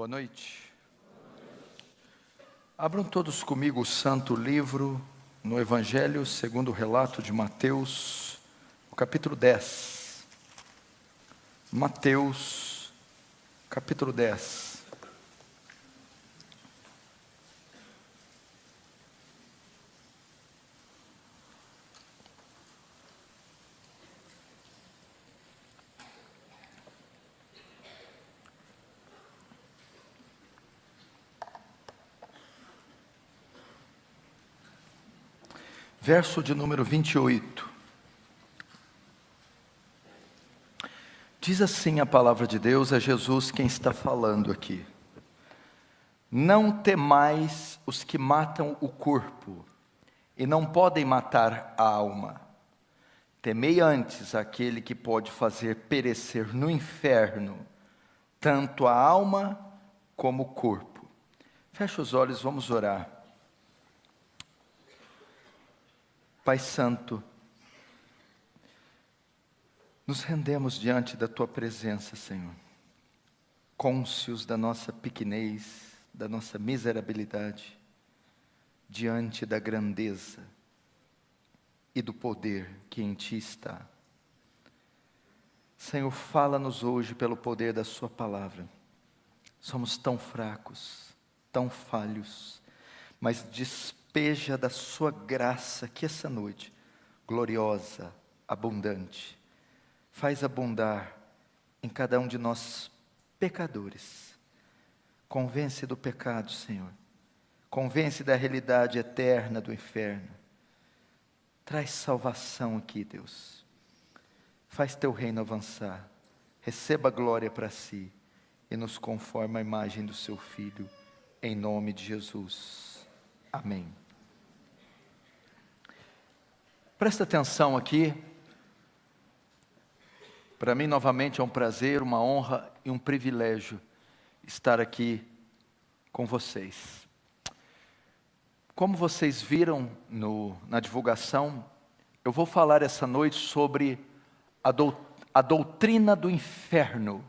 Boa noite. Abram todos comigo o santo livro no Evangelho segundo o relato de Mateus, o capítulo 10. Mateus, capítulo 10. Verso de número 28. Diz assim a palavra de Deus, é Jesus quem está falando aqui. Não temais os que matam o corpo, e não podem matar a alma. Temei antes aquele que pode fazer perecer no inferno, tanto a alma como o corpo. Feche os olhos, vamos orar. Pai Santo, nos rendemos diante da Tua presença, Senhor, cônscios da nossa pequenez, da nossa miserabilidade, diante da grandeza e do poder que em Ti está. Senhor, fala-nos hoje pelo poder da Sua palavra. Somos tão fracos, tão falhos, mas despeja da sua graça que essa noite, gloriosa, abundante, faz abundar em cada um de nós pecadores. Convence do pecado, Senhor. Convence da realidade eterna do inferno. Traz salvação aqui, Deus. Faz teu reino avançar. Receba a glória para si e nos conforma à imagem do seu Filho, em nome de Jesus. Amém. Presta atenção aqui. Para mim, novamente, é um prazer, uma honra e um privilégio estar aqui com vocês. Como vocês viram na divulgação, eu vou falar essa noite sobre a doutrina do inferno,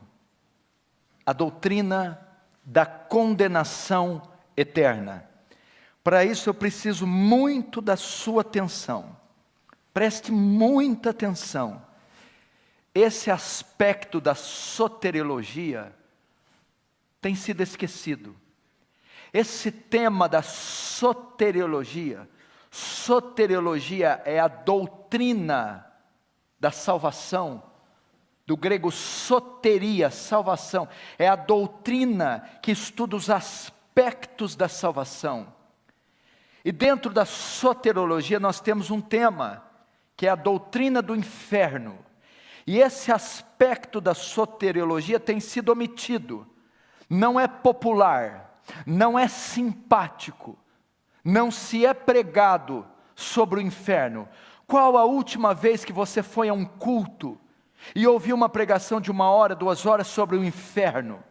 a doutrina da condenação eterna. Para isso eu preciso muito da sua atenção. Preste muita atenção. Esse aspecto da soteriologia tem sido esquecido. Esse tema da soteriologia é a doutrina da salvação, do grego soteria, salvação, é a doutrina que estuda os aspectos da salvação. E dentro da soteriologia nós temos um tema, que é a doutrina do inferno. E esse aspecto da soteriologia tem sido omitido. Não é popular, não é simpático, não se é pregado sobre o inferno. Qual a última vez que você foi a um culto e ouviu uma pregação de 1 hora, 2 horas sobre o inferno?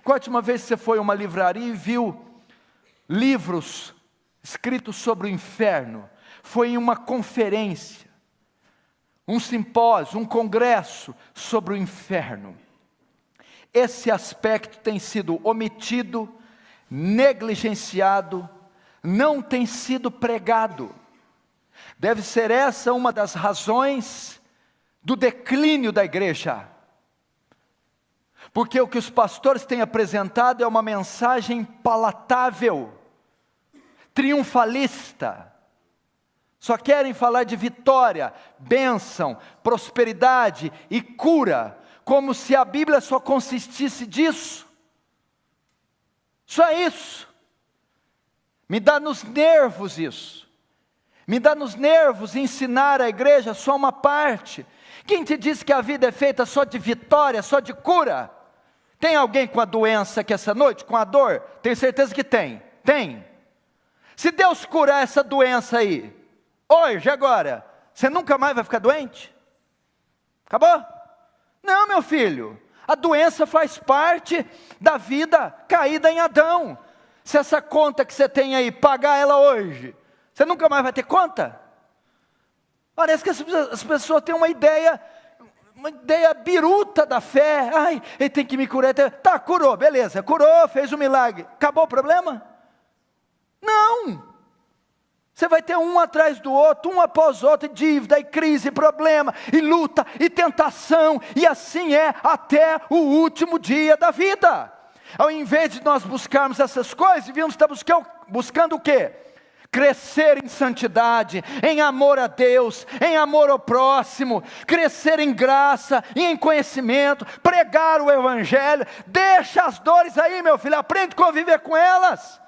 Qual a última vez que você foi a uma livraria e viu livros escritos sobre o inferno? Foi em uma conferência, um simpósio, um congresso sobre o inferno. Esse aspecto tem sido omitido, negligenciado, não tem sido pregado. Deve ser essa uma das razões do declínio da igreja. Porque o que os pastores têm apresentado é uma mensagem palatável, triunfalista. Só querem falar de vitória, bênção, prosperidade e cura, como se a Bíblia só consistisse disso. Só isso. Me dá nos nervos isso. Me dá nos nervos ensinar a igreja só uma parte. Quem te disse que a vida é feita só de vitória, só de cura? Tem alguém com a doença aqui essa noite, com a dor? Tenho certeza que tem. Tem. Se Deus curar essa doença aí, hoje, agora, você nunca mais vai ficar doente? Acabou? Não, meu filho, a doença faz parte da vida caída em Adão. Se essa conta que você tem aí, pagar ela hoje, você nunca mais vai ter conta? Parece que as pessoas têm uma ideia uma ideia biruta da fé. Ai, ele tem que me curar. Tá, curou, beleza, curou, fez um milagre. Acabou o problema? Não. Você vai ter um atrás do outro, um após outro, dívida, e crise, e problema, e luta, e tentação, e assim é até o último dia da vida. Ao invés de nós buscarmos essas coisas, devíamos estar buscando o quê? Crescer em santidade, em amor a Deus, em amor ao próximo, crescer em graça e em conhecimento, pregar o Evangelho. Deixa as dores aí, meu filho, aprende a conviver com elas.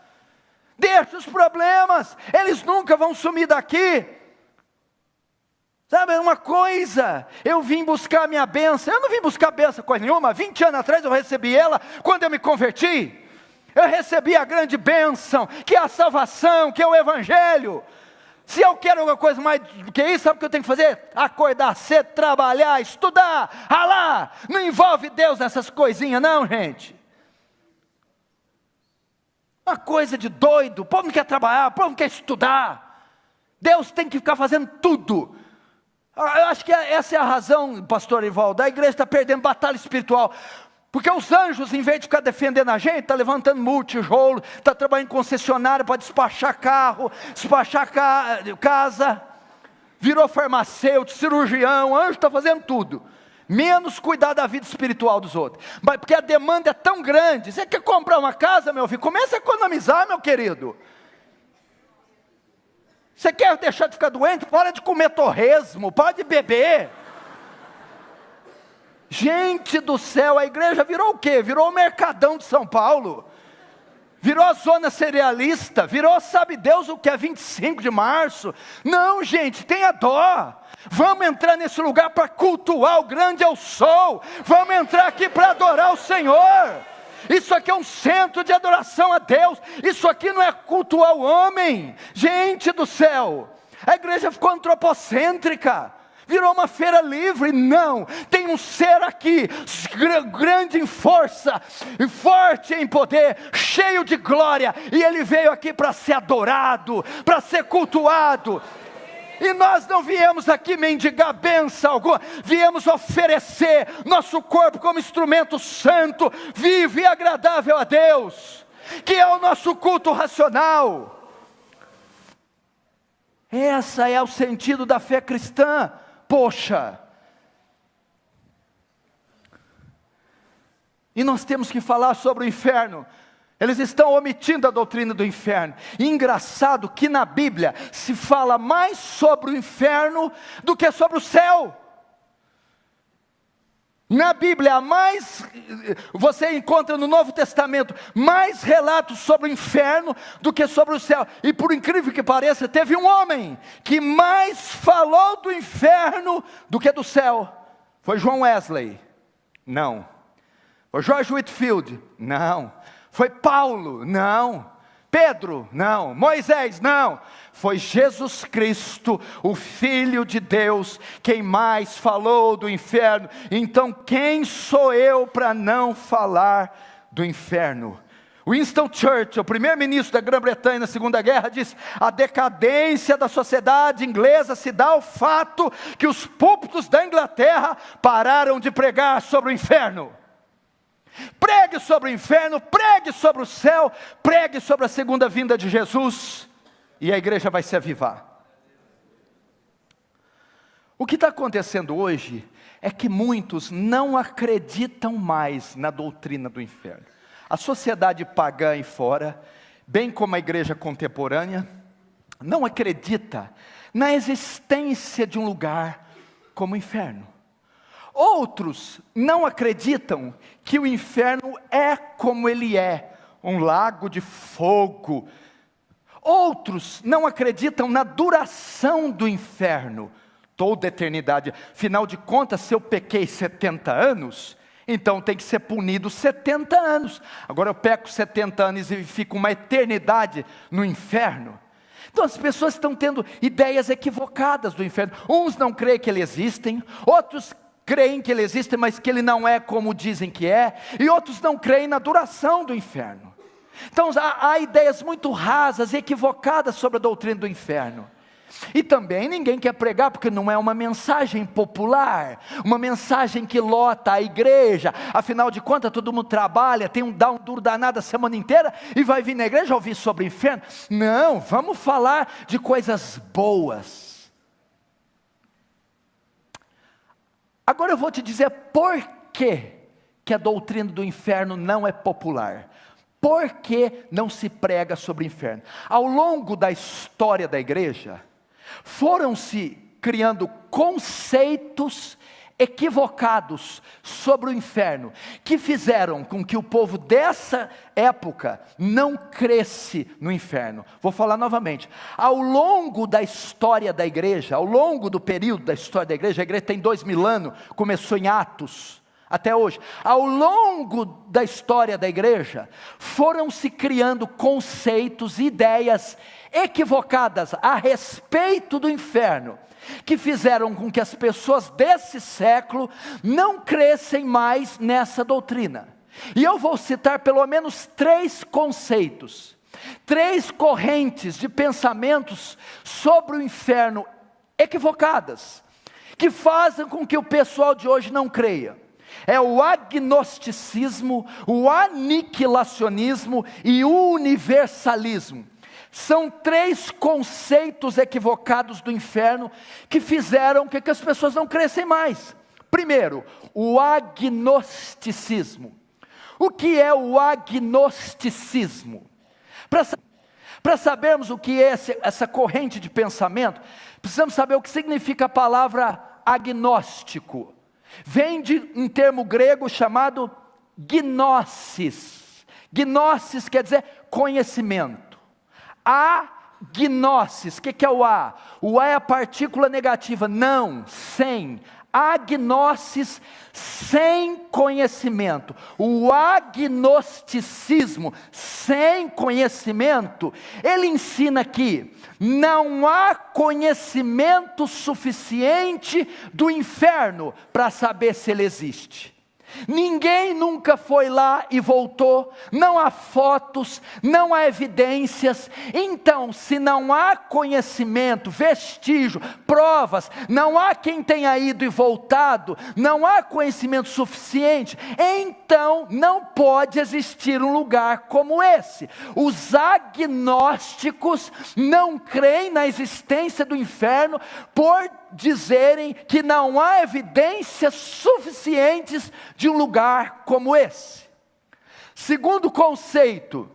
Deixa os problemas, eles nunca vão sumir daqui. Sabe uma coisa, eu vim buscar a minha bênção. Eu não vim buscar bênção coisa nenhuma. 20 anos atrás eu recebi ela quando eu me converti. Eu recebi a grande bênção, que é a salvação, que é o Evangelho. Se eu quero alguma coisa mais do que isso, sabe o que eu tenho que fazer? Acordar cedo, trabalhar, estudar, ralar. Não envolve Deus nessas coisinhas não, gente. Uma coisa de doido, o povo não quer trabalhar, o povo não quer estudar. Deus tem que ficar fazendo tudo. Eu acho que essa é a razão, pastor Ivaldo, a igreja está perdendo batalha espiritual. Porque os anjos, em vez de ficar defendendo a gente, está levantando multijolo, está trabalhando em concessionária para despachar carro, despachar casa, virou farmacêutico, cirurgião, o anjo está fazendo tudo. Menos cuidar da vida espiritual dos outros. Mas porque a demanda é tão grande. Você quer comprar uma casa, meu filho? Comece a economizar, meu querido. Você quer deixar de ficar doente? Para de comer torresmo, para de beber. Gente do céu, a igreja virou o quê? Virou o Mercadão de São Paulo. Virou a zona cerealista. Virou, sabe Deus o que é 25 de março. Não, gente, tenha dó. Vamos entrar nesse lugar para cultuar o grande eu sou. Vamos entrar aqui para adorar o Senhor. Isso aqui é um centro de adoração a Deus. Isso aqui não é cultuar o homem. Gente do céu, a igreja ficou antropocêntrica. Virou uma feira livre. Não, tem um ser aqui, grande em força, forte em poder, cheio de glória. E ele veio aqui para ser adorado, para ser cultuado. E nós não viemos aqui mendigar bênção alguma, viemos oferecer nosso corpo como instrumento santo, vivo e agradável a Deus, que é o nosso culto racional. Essa é o sentido da fé cristã, poxa. E nós temos que falar sobre o inferno. Eles estão omitindo a doutrina do inferno. E engraçado que na Bíblia se fala mais sobre o inferno do que sobre o céu. Na Bíblia, você encontra no Novo Testamento mais relatos sobre o inferno do que sobre o céu. E por incrível que pareça, teve um homem que mais falou do inferno do que do céu. Foi John Wesley? Não. Foi George Whitefield? Não. Foi Paulo? Não. Pedro? Não. Moisés? Não. Foi Jesus Cristo, o Filho de Deus, quem mais falou do inferno. Então quem sou eu para não falar do inferno? Winston Churchill, o primeiro-ministro da Grã-Bretanha na Segunda Guerra, disse: a decadência da sociedade inglesa se dá ao fato que os púlpitos da Inglaterra pararam de pregar sobre o inferno. Pregue sobre o inferno, pregue sobre o céu, pregue sobre a segunda vinda de Jesus, e a igreja vai se avivar. O que está acontecendo hoje é que muitos não acreditam mais na doutrina do inferno. A sociedade pagã aí fora, bem como a igreja contemporânea, não acredita na existência de um lugar como o inferno. Outros não acreditam que o inferno é como ele é, um lago de fogo. Outros não acreditam na duração do inferno, toda a eternidade. Afinal de contas, se eu pequei 70 anos, então tem que ser punido 70 anos. Agora eu peco 70 anos e fico uma eternidade no inferno. Então as pessoas estão tendo ideias equivocadas do inferno. Uns não creem que ele existe, outros creem que ele existe, mas que ele não é como dizem que é, e outros não creem na duração do inferno. Então há ideias muito rasas e equivocadas sobre a doutrina do inferno. E também ninguém quer pregar porque não é uma mensagem popular, uma mensagem que lota a igreja. Afinal de contas, todo mundo trabalha, dá um duro danado a semana inteira e vai vir na igreja ouvir sobre o inferno. Não, vamos falar de coisas boas. Agora eu vou te dizer por que a doutrina do inferno não é popular. Por que não se prega sobre o inferno? Ao longo da história da igreja, foram-se criando conceitos equivocados sobre o inferno, que fizeram com que o povo dessa época não cresce no inferno. Vou falar novamente. Ao longo da história da igreja, ao longo do período da história da igreja, a igreja tem 2000 anos, começou em Atos, até hoje. Ao longo da história da igreja, foram se criando conceitos e ideias equivocadas a respeito do inferno, que fizeram com que as pessoas desse século não crescem mais nessa doutrina. E eu vou citar pelo menos 3 conceitos, 3 correntes de pensamentos sobre o inferno equivocadas, que fazem com que o pessoal de hoje não creia. É o agnosticismo, o aniquilacionismo e o universalismo. São 3 conceitos equivocados do inferno que fizeram que as pessoas não crescem mais. Primeiro, o agnosticismo. O que é o agnosticismo? Para sabermos o que é essa corrente de pensamento, precisamos saber o que significa a palavra agnóstico. Vem de um termo grego chamado gnosis. Gnosis quer dizer conhecimento. Agnosis, o que é o A? O A é a partícula negativa, não, sem. Agnosis, sem conhecimento. O agnosticismo, sem conhecimento, ele ensina que não há conhecimento suficiente do inferno para saber se ele existe. Ninguém nunca foi lá e voltou, não há fotos, não há evidências. Então, se não há conhecimento, vestígio, provas, não há quem tenha ido e voltado, não há conhecimento suficiente, então não pode existir um lugar como esse. Os agnósticos não creem na existência do inferno por dizerem que não há evidências suficientes de um lugar como esse. Segundo conceito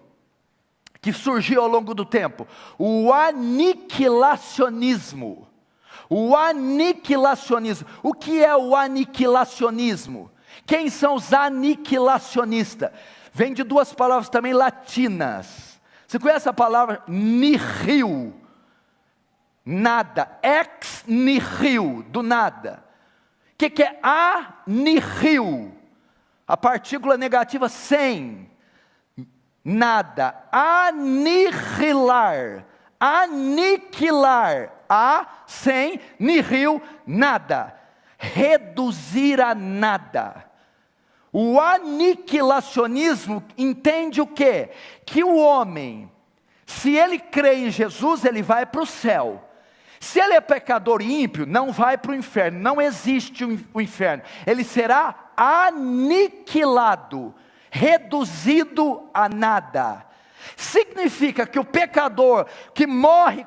que surgiu ao longo do tempo, o aniquilacionismo. O aniquilacionismo. O que é o aniquilacionismo? Quem são os aniquilacionistas? Vem de 2 palavras também latinas. Você conhece a palavra nihil? Nada, ex nihil, do nada. O que é anihil? A partícula negativa sem, nada. Aniquilar, aniquilar, sem, nihil, nada. Reduzir a nada. O aniquilacionismo entende o quê? Que o homem, se ele crê em Jesus, ele vai para o céu. Se ele é pecador e ímpio, não vai para o inferno, não existe o inferno. Ele será aniquilado, reduzido a nada. Significa que o pecador que morre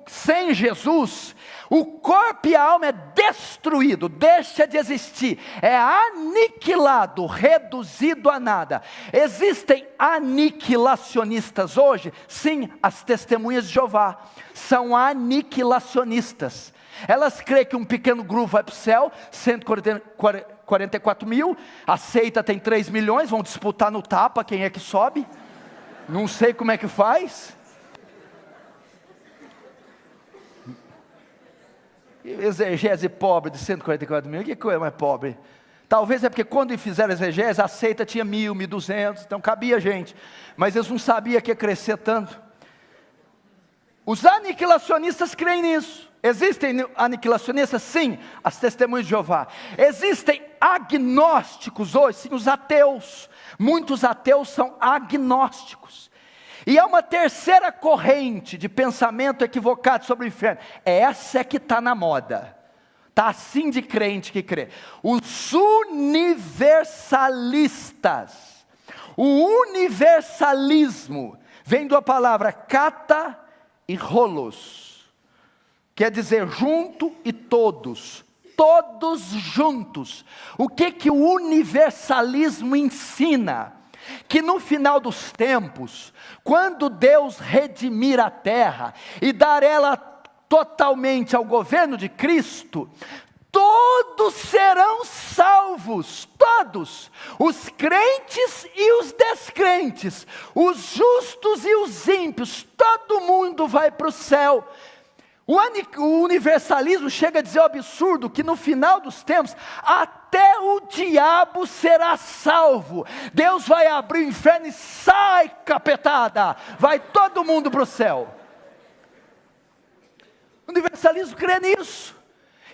sem Jesus, o corpo e a alma é destruído, deixa de existir, é aniquilado, reduzido a nada. Existem aniquilacionistas hoje? Sim, as testemunhas de Jeová são aniquilacionistas. Elas creem que um pequeno grupo vai para o céu, 144 mil, a seita tem 3 milhões, vão disputar no tapa quem é que sobe, não sei como é que faz. Exegese pobre de 144 mil, que coisa mais pobre. Talvez é porque quando fizeram exegese, a seita tinha 1.000, 1.200, então cabia gente, mas eles não sabiam que ia crescer tanto. Os aniquilacionistas creem nisso. Existem aniquilacionistas? Sim, as testemunhas de Jeová. Existem agnósticos hoje? Sim, os ateus. Muitos ateus são agnósticos. E há uma terceira corrente de pensamento equivocado sobre o inferno. Essa é que está na moda. Está assim de crente que crê. Os universalistas. O universalismo vem da palavra kata e holos. Quer dizer junto e todos. Todos juntos. O que o universalismo ensina? Que no final dos tempos, quando Deus redimir a terra e dar ela totalmente ao governo de Cristo, todos serão salvos, todos, os crentes e os descrentes, os justos e os ímpios, todo mundo vai para o céu. O universalismo chega a dizer o absurdo que no final dos tempos, até o diabo será salvo. Deus vai abrir o inferno e sai, capetada, vai todo mundo para o céu. O universalismo crê nisso,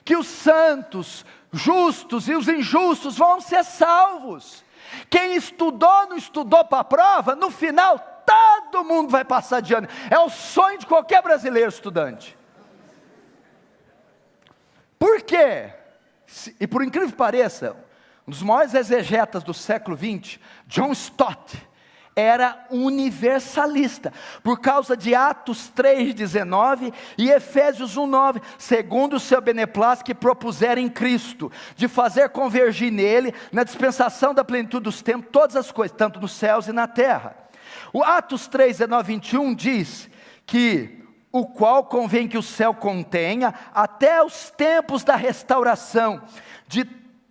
que os santos, justos e os injustos vão ser salvos. Quem estudou, não estudou para a prova, no final todo mundo vai passar de ano. É o sonho de qualquer brasileiro estudante. Por quê? E por incrível que pareça, um dos maiores exegetas do século XX, John Stott, era universalista, por causa de Atos 3,19 e Efésios 1,9, segundo o seu beneplácito que propuseram em Cristo, de fazer convergir nele, na dispensação da plenitude dos tempos, todas as coisas, tanto nos céus e na terra. O Atos 3,19 e 21 diz que o qual convém que o céu contenha, até os tempos da restauração, de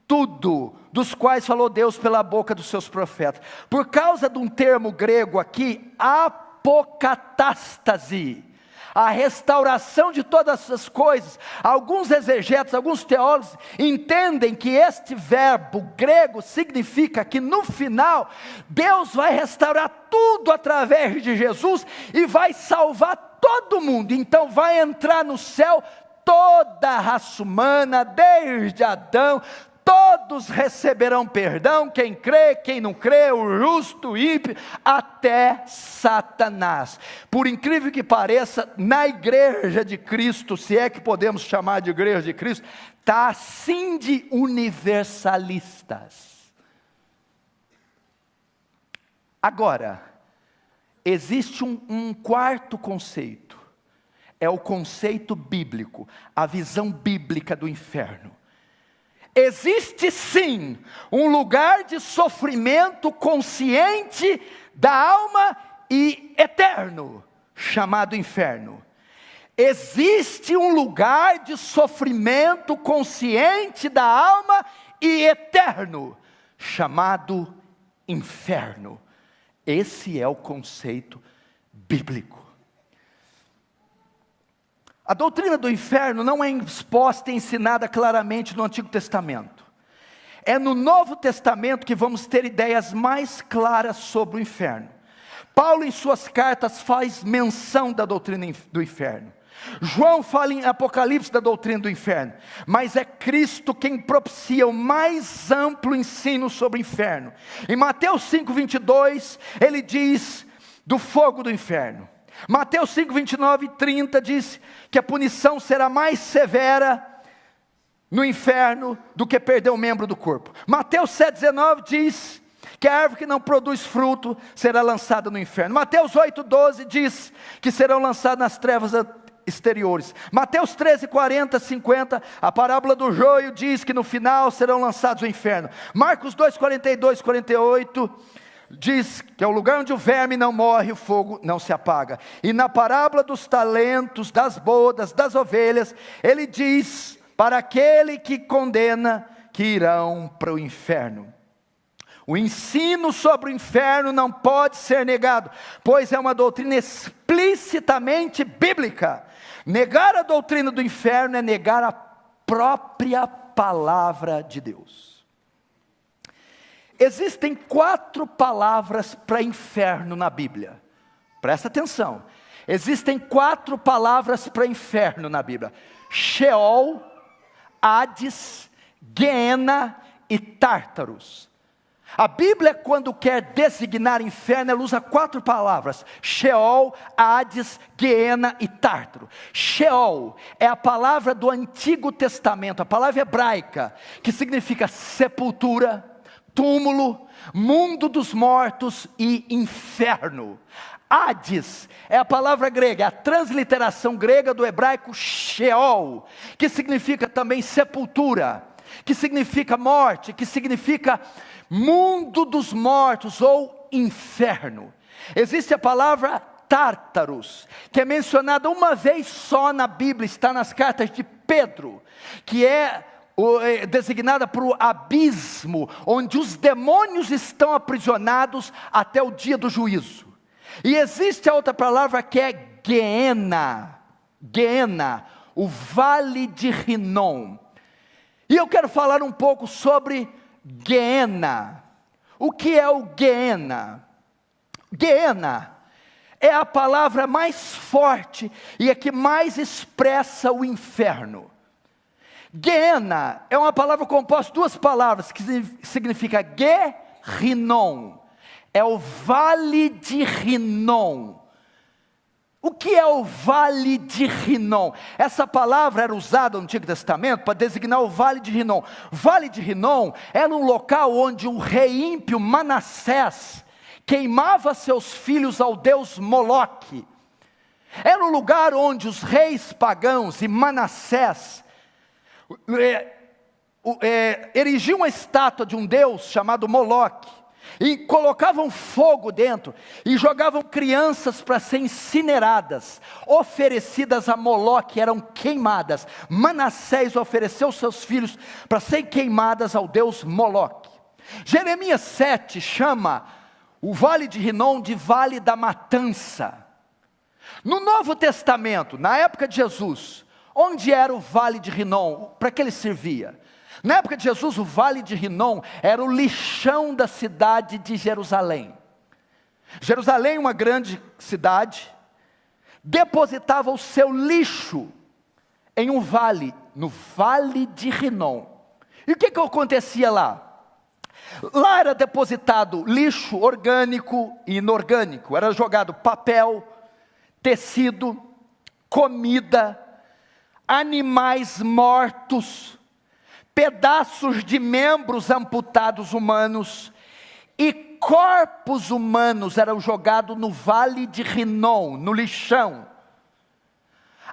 tudo, dos quais falou Deus pela boca dos seus profetas. Por causa de um termo grego aqui, apocatástase, a restauração de todas essas coisas. Alguns exegetas, alguns teólogos entendem que este verbo grego significa que no final, Deus vai restaurar tudo através de Jesus e vai salvar todo mundo. Então vai entrar no céu toda a raça humana, desde Adão, todos receberão perdão, quem crê, quem não crê, o justo, o ímpio, até Satanás. Por incrível que pareça, na igreja de Cristo, se é que podemos chamar de igreja de Cristo, está assim de universalistas. Agora, existe um quarto conceito, é o conceito bíblico, a visão bíblica do inferno. Existe sim um lugar de sofrimento consciente da alma e eterno, chamado inferno. Existe um lugar de sofrimento consciente da alma e eterno, chamado inferno. Esse é o conceito bíblico. A doutrina do inferno não é exposta e ensinada claramente no Antigo Testamento. É no Novo Testamento que vamos ter ideias mais claras sobre o inferno. Paulo em suas cartas faz menção da doutrina do inferno. João fala em Apocalipse da doutrina do inferno. Mas é Cristo quem propicia o mais amplo ensino sobre o inferno. Em Mateus 5,22 ele diz do fogo do inferno. Mateus 5, 29 e 30 diz que a punição será mais severa no inferno do que perder um membro do corpo. Mateus 7, 19 diz que a árvore que não produz fruto será lançada no inferno. Mateus 8, 12 diz que serão lançados nas trevas exteriores. Mateus 13, 40, 50, a parábola do joio diz que no final serão lançados no inferno. Marcos 2, 42, 48... diz que é o lugar onde o verme não morre, o fogo não se apaga. E na parábola dos talentos, das bodas, das ovelhas, ele diz para aquele que condena, que irão para o inferno. O ensino sobre o inferno não pode ser negado, pois é uma doutrina explicitamente bíblica. Negar a doutrina do inferno é negar a própria palavra de Deus. Existem 4 palavras para inferno na Bíblia. Presta atenção. Existem 4 palavras para inferno na Bíblia: Sheol, Hades, Guiena e Tártaros. A Bíblia, quando quer designar inferno, ela usa 4 palavras: Sheol, Hades, Guiena e Tártaro. Sheol é a palavra do Antigo Testamento, a palavra hebraica, que significa sepultura, túmulo, mundo dos mortos e inferno. Hades é a palavra grega, a transliteração grega do hebraico Sheol, que significa também sepultura, que significa morte, que significa mundo dos mortos ou inferno. Existe a palavra Tártaros, que é mencionada uma vez só na Bíblia, está nas cartas de Pedro, que é designada para o abismo, onde os demônios estão aprisionados até o dia do juízo. E existe a outra palavra que é Guiena, Guiena, o vale de Rinom. E eu quero falar um pouco sobre Guiena. O que é o Guiena? Guiena é a palavra mais forte e a que mais expressa o inferno. Guiena é uma palavra composta de 2 palavras, que significa Ge-Rinom. É o vale de Rinom. O que é o vale de Rinom? Essa palavra era usada no Antigo Testamento para designar o vale de Rinom. Vale de Rinom era um local onde o rei ímpio Manassés queimava seus filhos ao deus Moloque. Era um lugar onde os reis pagãos e Manassés erigiam uma estátua de um deus chamado Moloque. E colocavam fogo dentro, e jogavam crianças para serem incineradas, oferecidas a Moloque, eram queimadas. Manassés ofereceu seus filhos para serem queimadas ao deus Moloque. Jeremias 7 chama o vale de Rinom de vale da matança. No Novo Testamento, na época de Jesus, onde era o vale de Rinom? Para que ele servia? Na época de Jesus, o vale de Rinom era o lixão da cidade de Jerusalém. Jerusalém, uma grande cidade, depositava o seu lixo em um vale, no vale de Rinom. E o que acontecia lá? Lá era depositado lixo orgânico e inorgânico, era jogado papel, tecido, comida, animais mortos, pedaços de membros amputados humanos e corpos humanos eram jogados no vale de Rinom, no lixão.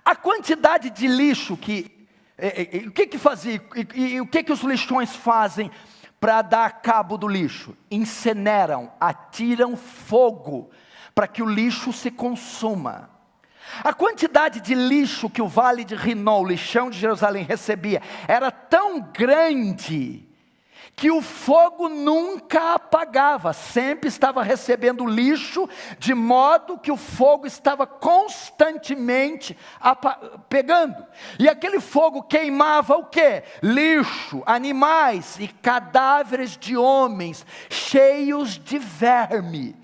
A quantidade de lixo o que fazia, e o que os lixões fazem para dar cabo do lixo? Incineram, atiram fogo para que o lixo se consuma. A quantidade de lixo que o vale de Rinom, o lixão de Jerusalém, recebia, era tão grande, que o fogo nunca apagava, sempre estava recebendo lixo, de modo que o fogo estava constantemente pegando. E aquele fogo queimava o quê? Lixo, animais e cadáveres de homens, cheios de verme.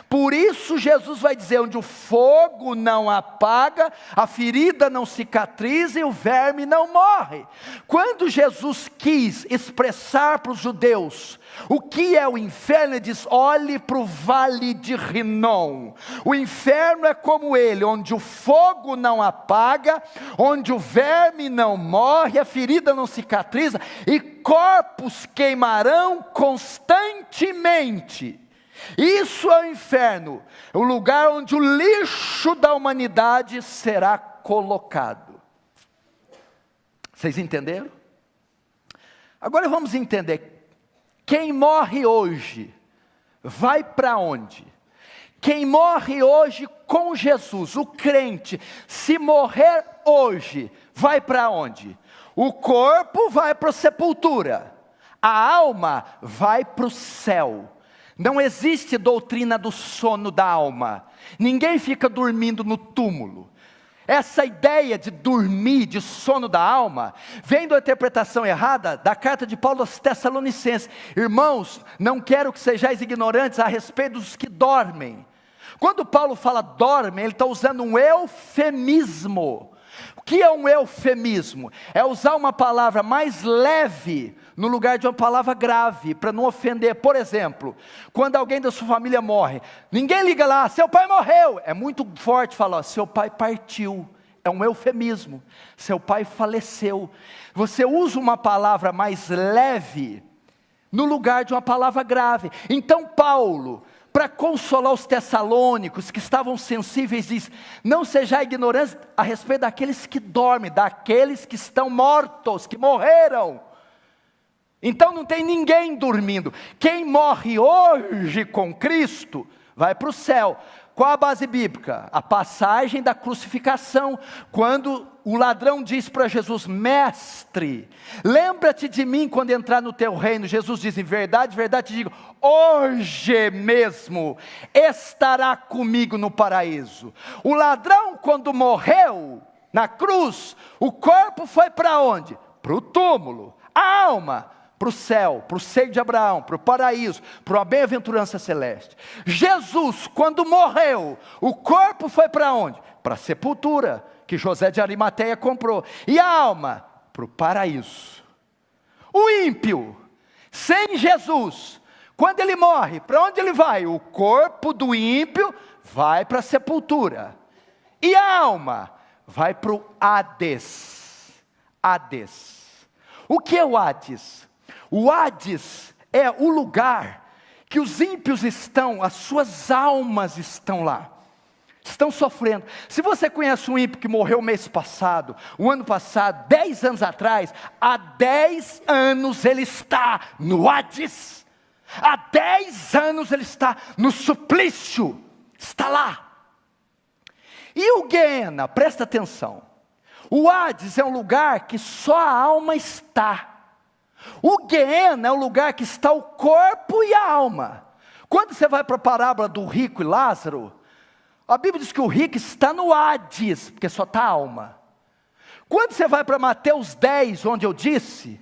Por isso Jesus vai dizer, onde o fogo não apaga, a ferida não cicatriza e o verme não morre. Quando Jesus quis expressar para os judeus o que é o inferno, ele diz, olhe para o vale de Rinom. O inferno é como ele, onde o fogo não apaga, onde o verme não morre, a ferida não cicatriza, e corpos queimarão constantemente. Isso é o inferno, o lugar onde o lixo da humanidade será colocado. Vocês entenderam? Agora vamos entender. Quem morre hoje, vai para onde? Quem morre hoje com Jesus, o crente, se morrer hoje, vai para onde? O corpo vai para a sepultura, a alma vai para o céu. Não existe doutrina do sono da alma, ninguém fica dormindo no túmulo. Essa ideia de dormir, de sono da alma, vem da interpretação errada da carta de Paulo aos Tessalonicenses. Irmãos, não quero que sejais ignorantes a respeito dos que dormem. Quando Paulo fala dormem, ele está usando um eufemismo, O que é um eufemismo? É usar uma palavra mais leve no lugar de uma palavra grave, para não ofender. Por exemplo, quando alguém da sua família morre, ninguém liga lá, seu pai morreu. É muito forte falar, ó, seu pai partiu. É um eufemismo. Seu pai faleceu. Você usa uma palavra mais leve no lugar de uma palavra grave. Então Paulo, para consolar os tessalônicos que estavam sensíveis, diz: não sejais ignorantes a respeito daqueles que dormem, daqueles que estão mortos, que morreram. Então não tem ninguém dormindo. Quem morre hoje com Cristo vai para o céu. Qual a base bíblica? A passagem da crucificação, quando o ladrão diz para Jesus: mestre, lembra-te de mim quando entrar no teu reino. Jesus diz: em verdade, verdade te digo, hoje mesmo estará comigo no paraíso. O ladrão, quando morreu na cruz, o corpo foi para onde? Para o túmulo. A alma para o céu, para o seio de Abraão, para o paraíso, para uma bem-aventurança celeste. Jesus, quando morreu, o corpo foi para onde? Para a sepultura, que José de Arimateia comprou. E a alma? Para o paraíso. O ímpio, sem Jesus, quando ele morre, para onde ele vai? O corpo do ímpio vai para a sepultura. E a alma? Vai para o Hades. Hades. O que é o Hades? O Hades é o lugar que os ímpios estão, as suas almas estão lá, estão sofrendo. Se você conhece um ímpio que morreu mês passado, o ano passado, 10 anos atrás, há 10 anos ele está no Hades, há 10 anos ele está no suplício, está lá. E o Guiena, presta atenção, o Hades é um lugar que só a alma está. O Guiena é o lugar que está o corpo e a alma. Quando você vai para a parábola do rico e Lázaro, a Bíblia diz que o rico está no Hades, porque só está a alma. Quando você vai para Mateus 10, onde eu disse,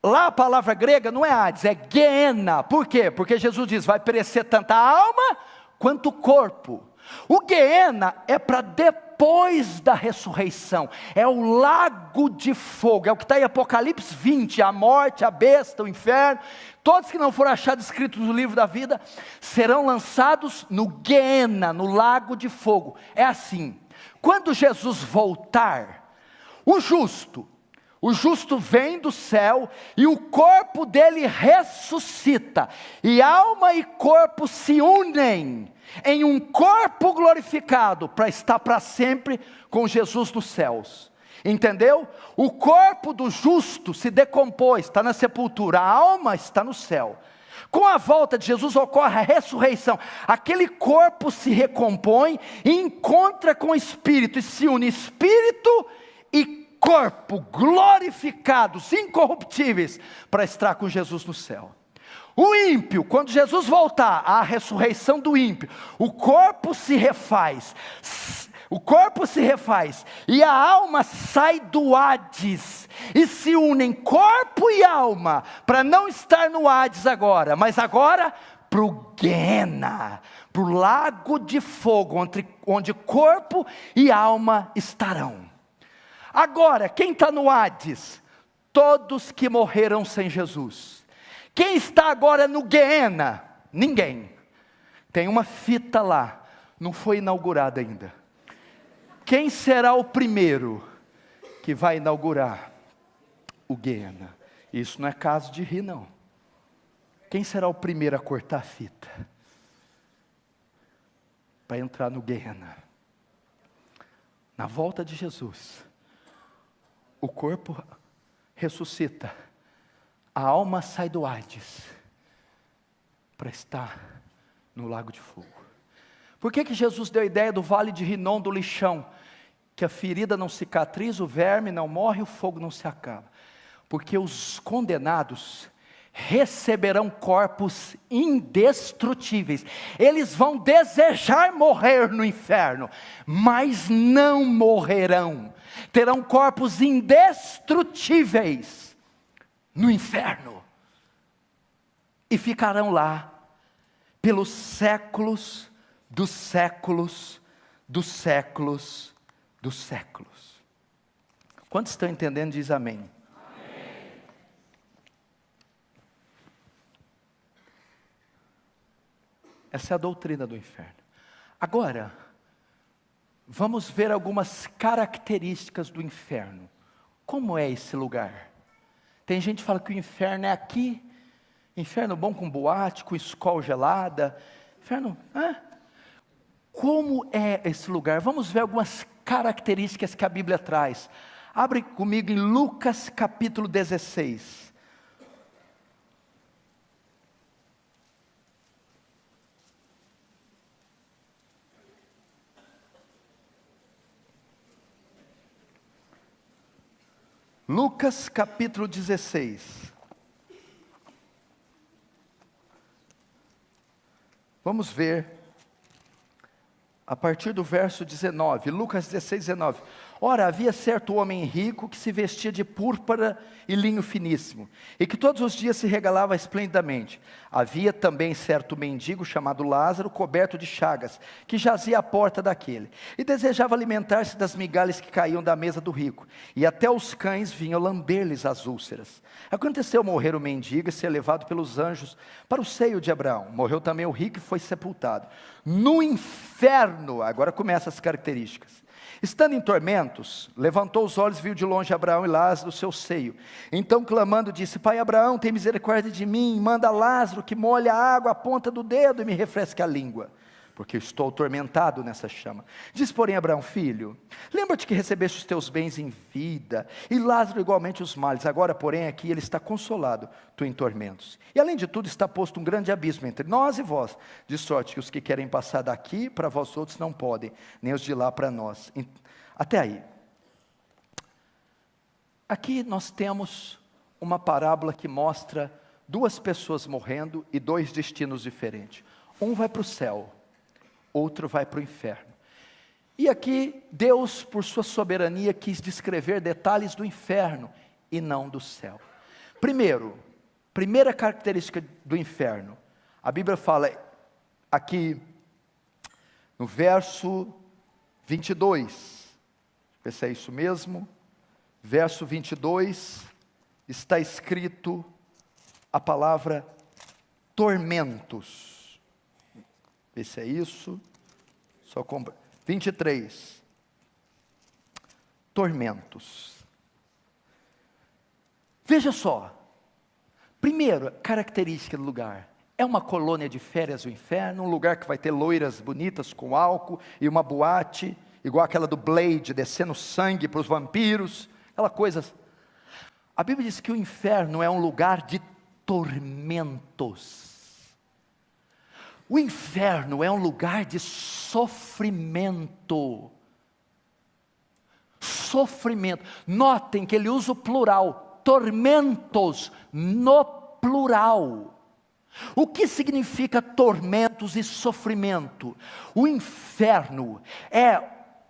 lá a palavra grega não é Hades, é Guiena. Por quê? Porque Jesus diz, vai perecer tanto a alma quanto o corpo. O Guiena é para depois da ressurreição, é o lago de fogo, é o que está em Apocalipse 20, a morte, a besta, o inferno, todos que não foram achados escritos no livro da vida, serão lançados no Guiena, no lago de fogo. É assim, quando Jesus voltar, o justo vem do céu, e o corpo dele ressuscita, e alma e corpo se unem, em um corpo glorificado, para estar para sempre com Jesus nos céus, entendeu? O corpo do justo se decompôs, está na sepultura, a alma está no céu. Com a volta de Jesus ocorre a ressurreição, aquele corpo se recompõe, e encontra com o Espírito, e se une Espírito e corpo glorificados, incorruptíveis, para estar com Jesus no céu. O ímpio, quando Jesus voltar, a ressurreição do ímpio, o corpo se refaz, e a alma sai do Hades, e se unem corpo e alma, para não estar no Hades agora, mas agora para o Guiena, para o lago de fogo, onde corpo e alma estarão. Agora, quem está no Hades? Todos que morreram sem Jesus. Quem está agora no Guiena? Ninguém. Tem uma fita lá, não foi inaugurada ainda. Quem será o primeiro que vai inaugurar o Guiena? Isso não é caso de rir, não. Quem será o primeiro a cortar a fita para entrar no Guiena? Na volta de Jesus, o corpo ressuscita, a alma sai do Hades para estar no lago de fogo. Por que Jesus deu a ideia do vale de Rinom, do lixão? Que a ferida não cicatriza, o verme não morre, o fogo não se acaba. Porque os condenados receberão corpos indestrutíveis. Eles vão desejar morrer no inferno, mas não morrerão. Terão corpos indestrutíveis no inferno. E ficarão lá pelos séculos dos séculos dos séculos dos séculos. Quantos estão entendendo? Diz amém. Amém. Essa é a doutrina do inferno. Agora, vamos ver algumas características do inferno. Como é esse lugar? Tem gente que fala que o inferno é aqui. Inferno bom com boate, com escola gelada. Inferno, como é esse lugar? Vamos ver algumas características que a Bíblia traz. Abre comigo em Lucas capítulo 16. Lucas capítulo 16. Vamos ver, a partir do verso 19, Lucas 16, 19. Ora, havia certo homem rico que se vestia de púrpura e linho finíssimo, e que todos os dias se regalava esplendidamente. Havia também certo mendigo chamado Lázaro, coberto de chagas, que jazia à porta daquele, e desejava alimentar-se das migalhas que caíam da mesa do rico, e até os cães vinham lamber-lhes as úlceras. Aconteceu morrer o mendigo e ser levado pelos anjos para o seio de Abraão. Morreu também o rico e foi sepultado. No inferno, agora começam as características. Estando em tormentos, levantou os olhos e viu de longe Abraão e Lázaro no seu seio. Então clamando disse: Pai Abraão, tem misericórdia de mim, manda Lázaro que molhe a água à ponta do dedo e me refresque a língua, porque eu estou atormentado nessa chama. Diz porém Abraão: Filho, lembra-te que recebeste os teus bens em vida, e Lázaro igualmente os males. Agora porém aqui ele está consolado, tu em tormentos. E além de tudo está posto um grande abismo entre nós e vós, de sorte que os que querem passar daqui para vós outros não podem, nem os de lá para nós. Até aí. Aqui nós temos uma parábola que mostra duas pessoas morrendo e dois destinos diferentes. Um vai para o céu, outro vai para o inferno. E aqui Deus, por sua soberania, quis descrever detalhes do inferno e não do céu. Primeira característica do inferno, a Bíblia fala aqui no verso 22, ver se é isso mesmo, verso 22, está escrito a palavra tormentos. Ver se é isso. 23. Tormentos. Veja só. Primeiro, característica do lugar. É uma colônia de férias o inferno, um lugar que vai ter loiras bonitas com álcool e uma boate, igual aquela do Blade, descendo sangue para os vampiros, aquela coisa. A Bíblia diz que o inferno é um lugar de tormentos. O inferno é um lugar de sofrimento. Sofrimento. Notem que ele usa o plural. Tormentos no plural. O que significa tormentos e sofrimento? O inferno é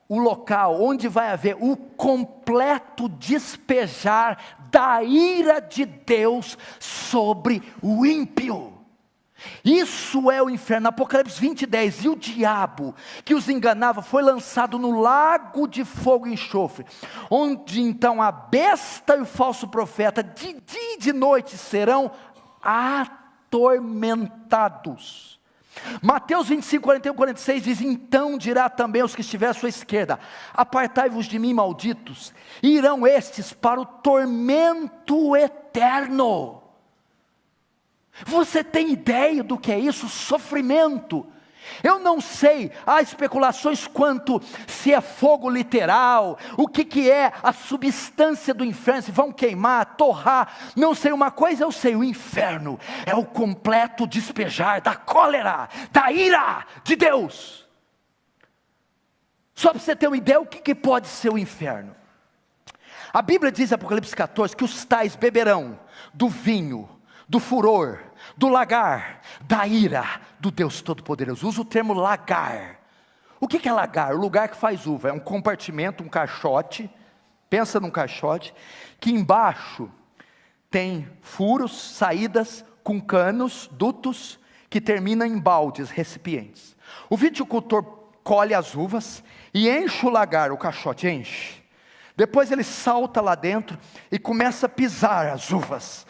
o local onde vai haver o completo despejar da ira de Deus sobre o ímpio. Isso é o inferno. Apocalipse 20:10. E o diabo que os enganava foi lançado no lago de fogo e enxofre, onde então a besta e o falso profeta de dia e de noite serão atormentados. Mateus 25, 41, 46 diz: então dirá também aos que estiver à sua esquerda: apartai-vos de mim, malditos, e irão estes para o tormento eterno. Você tem ideia do que é isso? Sofrimento. Eu não sei, há especulações quanto se é fogo literal, o que é a substância do inferno, se vão queimar, torrar, não sei. Uma coisa eu sei: o inferno é o completo despejar da cólera, da ira de Deus. Só para você ter uma ideia, o que pode ser o inferno? A Bíblia diz em Apocalipse 14 que os tais beberão do vinho, do furor, do lagar, da ira do Deus Todo-Poderoso. Usa o termo lagar. O que é lagar? O lugar que faz uva. É um compartimento, um caixote. Pensa num caixote, que embaixo tem furos, saídas com canos, dutos, que terminam em baldes, recipientes. O viticultor colhe as uvas e enche o lagar, o caixote enche. Depois ele salta lá dentro e começa a pisar as uvas.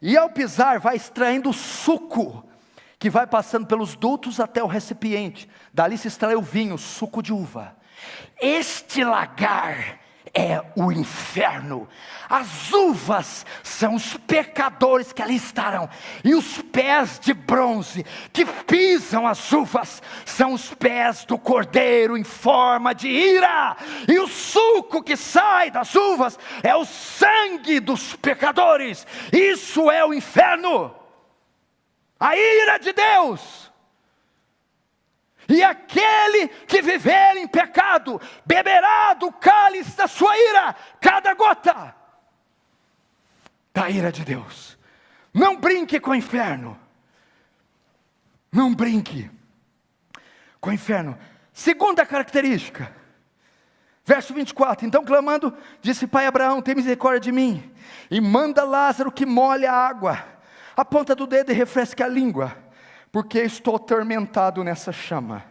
E ao pisar vai extraindo o suco, que vai passando pelos dutos até o recipiente. Dali se extrai o vinho, suco de uva. Este lagar é o inferno. As uvas são os pecadores que ali estarão, e os pés de bronze que pisam as uvas são os pés do cordeiro em forma de ira, e o suco que sai das uvas é o sangue dos pecadores. Isso é o inferno, a ira de Deus. E aquele que viver em pecado, beberá do cálice da sua ira, cada gota da ira de Deus. Não brinque com o inferno. Não brinque com o inferno. Segunda característica, verso 24. Então clamando, disse: Pai Abraão, tem misericórdia de mim, e manda Lázaro que molhe a água, a ponta do dedo e refresque a língua, porque estou atormentado nessa chama.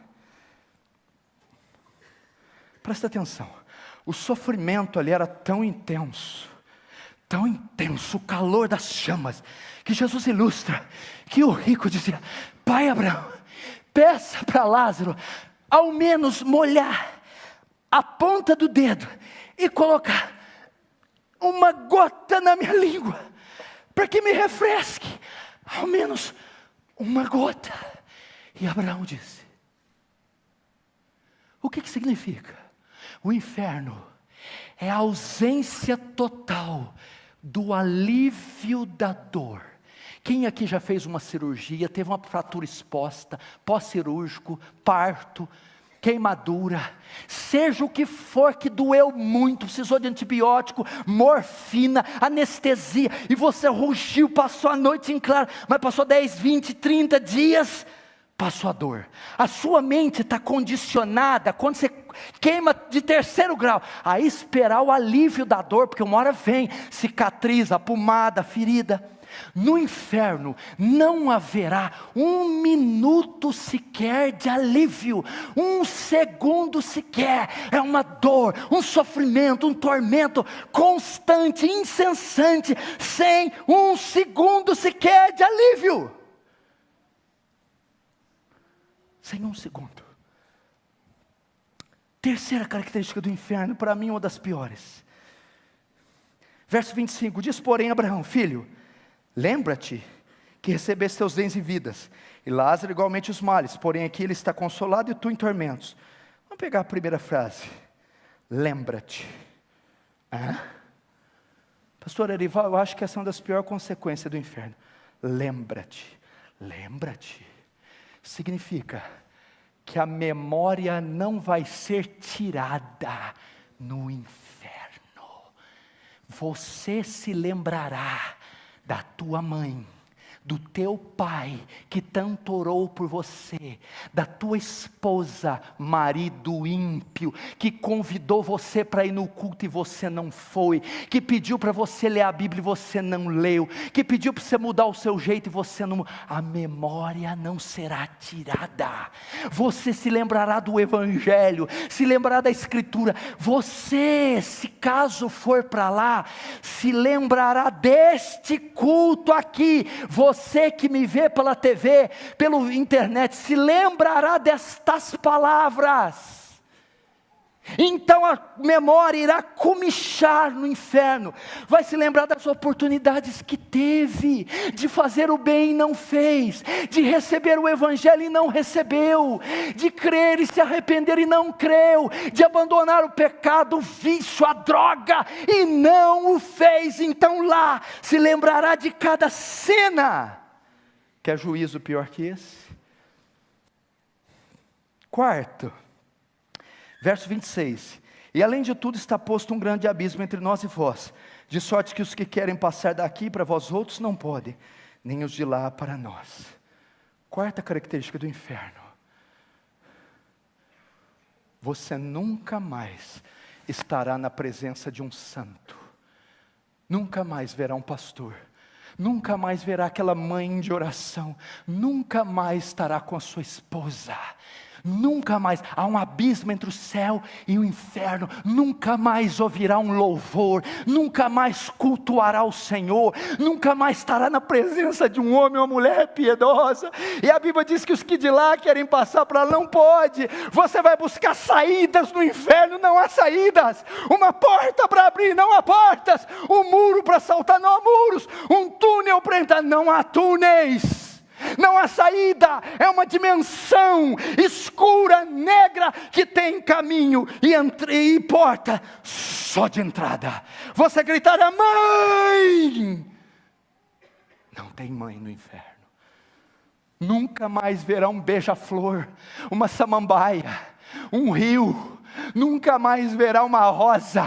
Presta atenção, o sofrimento ali era tão intenso, o calor das chamas, que Jesus ilustra, que o rico dizia: Pai Abraão, peça para Lázaro, ao menos molhar a ponta do dedo, e colocar uma gota na minha língua, para que me refresque, ao menos uma gota. E Abraão disse: o que significa? O inferno é a ausência total do alívio da dor. Quem aqui já fez uma cirurgia, teve uma fratura exposta, pós-cirúrgico, parto, queimadura, seja o que for que doeu muito, precisou de antibiótico, morfina, anestesia, e você rugiu, passou a noite em claro, mas passou 10, 20, 30 dias, passou a dor. A sua mente está condicionada, quando você queima de 3º grau, a esperar o alívio da dor, porque uma hora vem, cicatriza, pomada, ferida. No inferno não haverá um minuto sequer de alívio, um segundo sequer. É uma dor, um sofrimento, um tormento constante, incessante, sem um segundo sequer de alívio. Sem um segundo. Terceira característica do inferno, para mim uma das piores. Verso 25, diz porém Abraão: filho, lembra-te que recebeste teus bens e vidas, e Lázaro igualmente os males, porém aqui ele está consolado e tu em tormentos. Vamos pegar a primeira frase. Lembra-te. Pastor Erival, eu acho que essa é uma das piores consequências do inferno. Lembra-te. Lembra-te significa que a memória não vai ser tirada no inferno. Você se lembrará da tua mãe, do teu pai que tanto orou por você, da tua esposa, marido ímpio, que convidou você para ir no culto e você não foi, que pediu para você ler a Bíblia e você não leu, que pediu para você mudar o seu jeito e você não. A memória não será tirada. Você se lembrará do Evangelho, se lembrará da Escritura. Você, se caso for para lá, se lembrará deste culto aqui. Você que me vê pela TV, pela internet, se lembrará destas palavras. Então a memória irá comichar no inferno, vai se lembrar das oportunidades que teve, de fazer o bem e não fez, de receber o Evangelho e não recebeu, de crer e se arrepender e não creu, de abandonar o pecado, o vício, a droga e não o fez. Então lá se lembrará de cada cena. Quer juízo pior que esse? Quarto, verso 26, e além de tudo está posto um grande abismo entre nós e vós, de sorte que os que querem passar daqui para vós outros não podem, nem os de lá para nós. Quarta característica do inferno: você nunca mais estará na presença de um santo, nunca mais verá um pastor, nunca mais verá aquela mãe de oração, nunca mais estará com a sua esposa, Nunca mais, há um abismo entre o céu e o inferno, nunca mais ouvirá um louvor, nunca mais cultuará o Senhor, nunca mais estará na presença de um homem ou uma mulher piedosa. E a Bíblia diz que os que de lá querem passar para lá, não pode. Você vai buscar saídas no inferno, não há saídas. Uma porta para abrir, não há portas. Um muro para saltar, não há muros. Um túnel para entrar, não há túneis. Não há saída, é uma dimensão escura, negra, que tem caminho e porta só de entrada. Você gritará: mãe! Não tem mãe no inferno. Nunca mais verá um beija-flor, uma samambaia, um rio. Nunca mais verá uma rosa.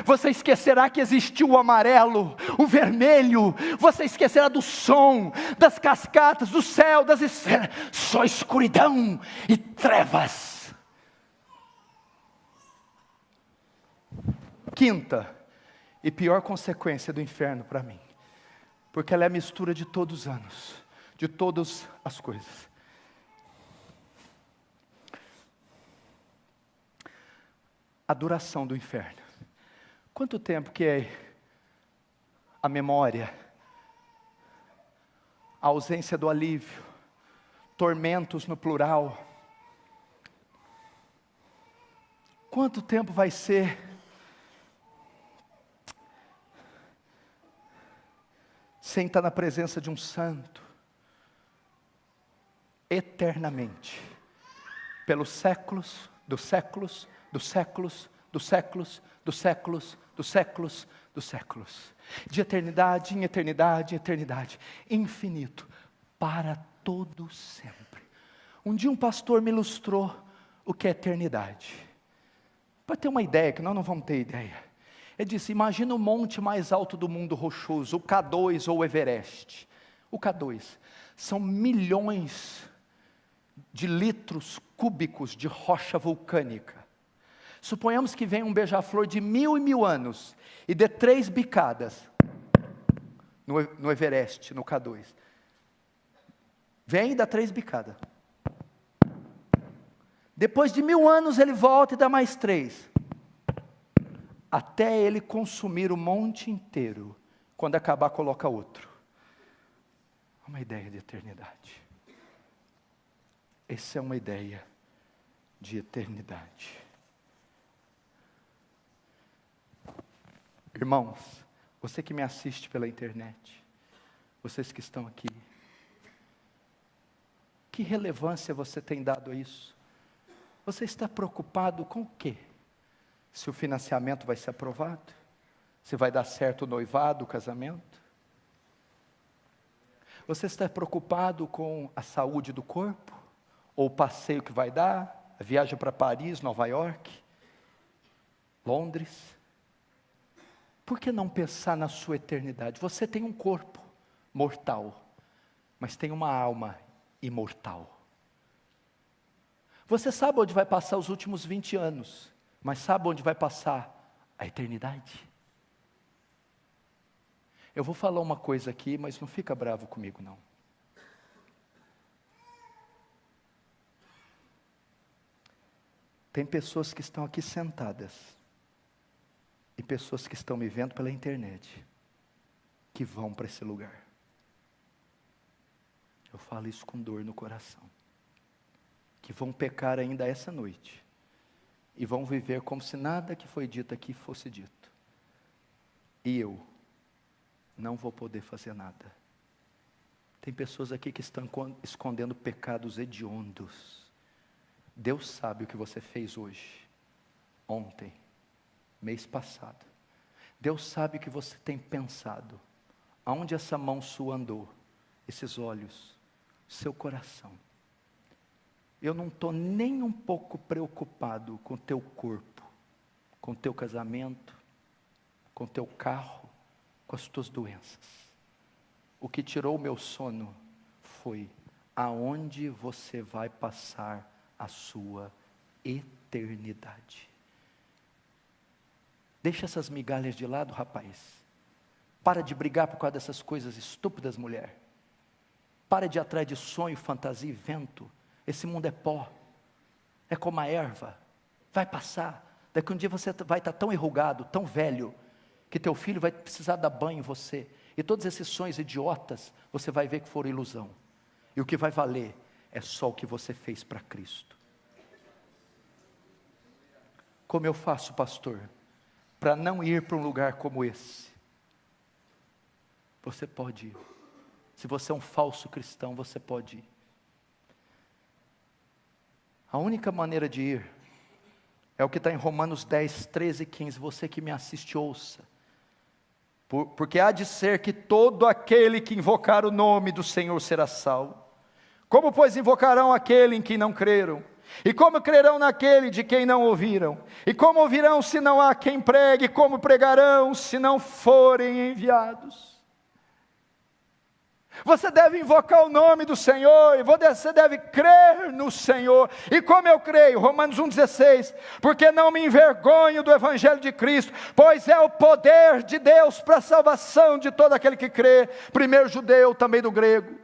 Você esquecerá que existiu o amarelo, o vermelho. Você esquecerá do som, das cascatas, do céu, das estrelas. Só escuridão e trevas. Quinta e pior consequência do inferno para mim, porque ela é a mistura de todos os anos, de todas as coisas. A duração do inferno. Quanto tempo que é a memória, a ausência do alívio, tormentos no plural? Quanto tempo vai ser sem estar na presença de um santo? Eternamente, pelos séculos dos séculos, dos séculos, dos séculos, dos séculos, dos séculos, dos séculos, de eternidade em eternidade, em eternidade, infinito, para todo sempre. Um dia um pastor me ilustrou o que é eternidade, para ter uma ideia, que nós não vamos ter ideia. Ele disse: imagina o monte mais alto do mundo rochoso, o K2 ou o Everest. O K2 são milhões de litros cúbicos de rocha vulcânica. Suponhamos que venha um beija-flor de 1000 e 1000 anos e dê 3 bicadas no Everest, no K2. Vem e dá 3 bicadas. Depois de 1000 anos ele volta e dá mais 3. Até ele consumir o monte inteiro. Quando acabar, coloca outro. Uma ideia de eternidade. Essa é uma ideia de eternidade. Irmãos, você que me assiste pela internet, vocês que estão aqui, que relevância você tem dado a isso? Você está preocupado com o quê? Se o financiamento vai ser aprovado? Se vai dar certo o noivado, o casamento? Você está preocupado com a saúde do corpo? Ou o passeio que vai dar? A viagem para Paris, Nova York, Londres? Por que não pensar na sua eternidade? Você tem um corpo mortal, mas tem uma alma imortal. Você sabe onde vai passar os últimos 20 anos, mas sabe onde vai passar a eternidade? Eu vou falar uma coisa aqui, mas não fica bravo comigo não. Tem pessoas que estão aqui sentadas, e pessoas que estão me vendo pela internet, que vão para esse lugar. Eu falo isso com dor no coração. Que vão pecar ainda essa noite, e vão viver como se nada que foi dito aqui fosse dito. E eu não vou poder fazer nada. Tem pessoas aqui que estão escondendo pecados hediondos. Deus sabe o que você fez hoje, ontem, mês passado. Deus sabe o que você tem pensado, aonde essa mão sua andou, esses olhos, seu coração. Eu não estou nem um pouco preocupado com o teu corpo, com o teu casamento, com o teu carro, com as tuas doenças. O que tirou o meu sono foi aonde você vai passar a sua eternidade. Deixa essas migalhas de lado, rapaz. Para de brigar por causa dessas coisas estúpidas, mulher. Para de ir atrás de sonho, fantasia e vento. Esse mundo é pó. é como a erva, vai passar. Daqui um dia você vai estar tão enrugado, tão velho, que teu filho vai precisar dar banho em você. E todos esses sonhos idiotas, você vai ver que foram ilusão. E o que vai valer é só o que você fez para Cristo. Como eu faço, pastor, para não ir para um lugar como esse? Você pode ir. Se você é um falso cristão, você pode ir. A única maneira de ir é o que está em Romanos 10, 13 e 15. Você que me assiste, ouça. Porque há de ser que todo aquele que invocar o nome do Senhor será salvo. Como, pois, invocarão aquele em quem não creram? E como crerão naquele de quem não ouviram? E como ouvirão se não há quem pregue? Como pregarão se não forem enviados? Você deve invocar o nome do Senhor, e você deve crer no Senhor. E como eu creio? Romanos 1,16, porque não me envergonho do Evangelho de Cristo, pois é o poder de Deus para a salvação de todo aquele que crê, primeiro judeu, também do grego.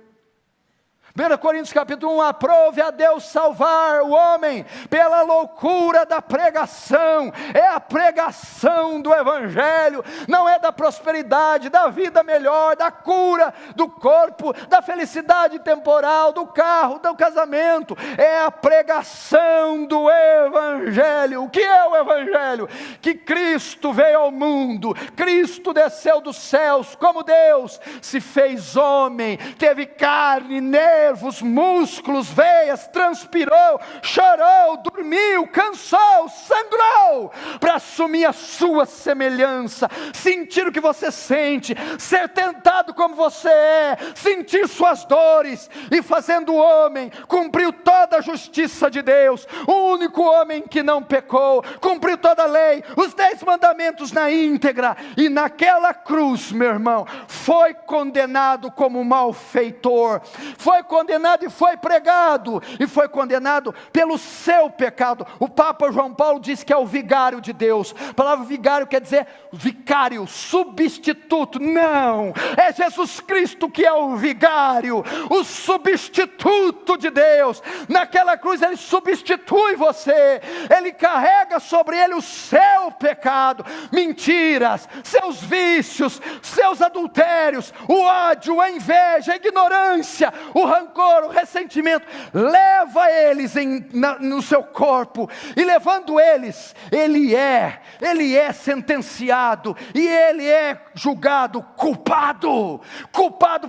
1 Coríntios capítulo 1, aprove a Deus salvar o homem pela loucura da pregação. É a pregação do Evangelho, não é da prosperidade, da vida melhor, da cura do corpo, da felicidade temporal, do carro, do casamento. É a pregação do Evangelho. O que é o Evangelho? Que Cristo veio ao mundo, Cristo desceu dos céus como Deus, se fez homem, teve carne, nervos, músculos, veias, transpirou, chorou, dormiu, cansou, sangrou, para assumir a sua semelhança, sentir o que você sente, ser tentado como você é, sentir suas dores, e fazendo o homem, cumpriu toda a justiça de Deus, o único homem que não pecou, cumpriu toda a lei, os 10 mandamentos na íntegra, e naquela cruz, meu irmão, foi condenado como malfeitor, foi condenado e foi pregado, e foi condenado pelo seu pecado. O Papa João Paulo diz que é o vigário de Deus. A palavra vigário quer dizer vicário, substituto. Não, é Jesus Cristo que é o vigário, o substituto de Deus. Naquela cruz ele substitui você, ele carrega sobre ele o seu pecado, mentiras, seus vícios, seus adultérios, o ódio, a inveja, a ignorância, o rancor, o ressentimento. Leva eles no seu corpo, e levando eles, ele é sentenciado, e ele é julgado culpado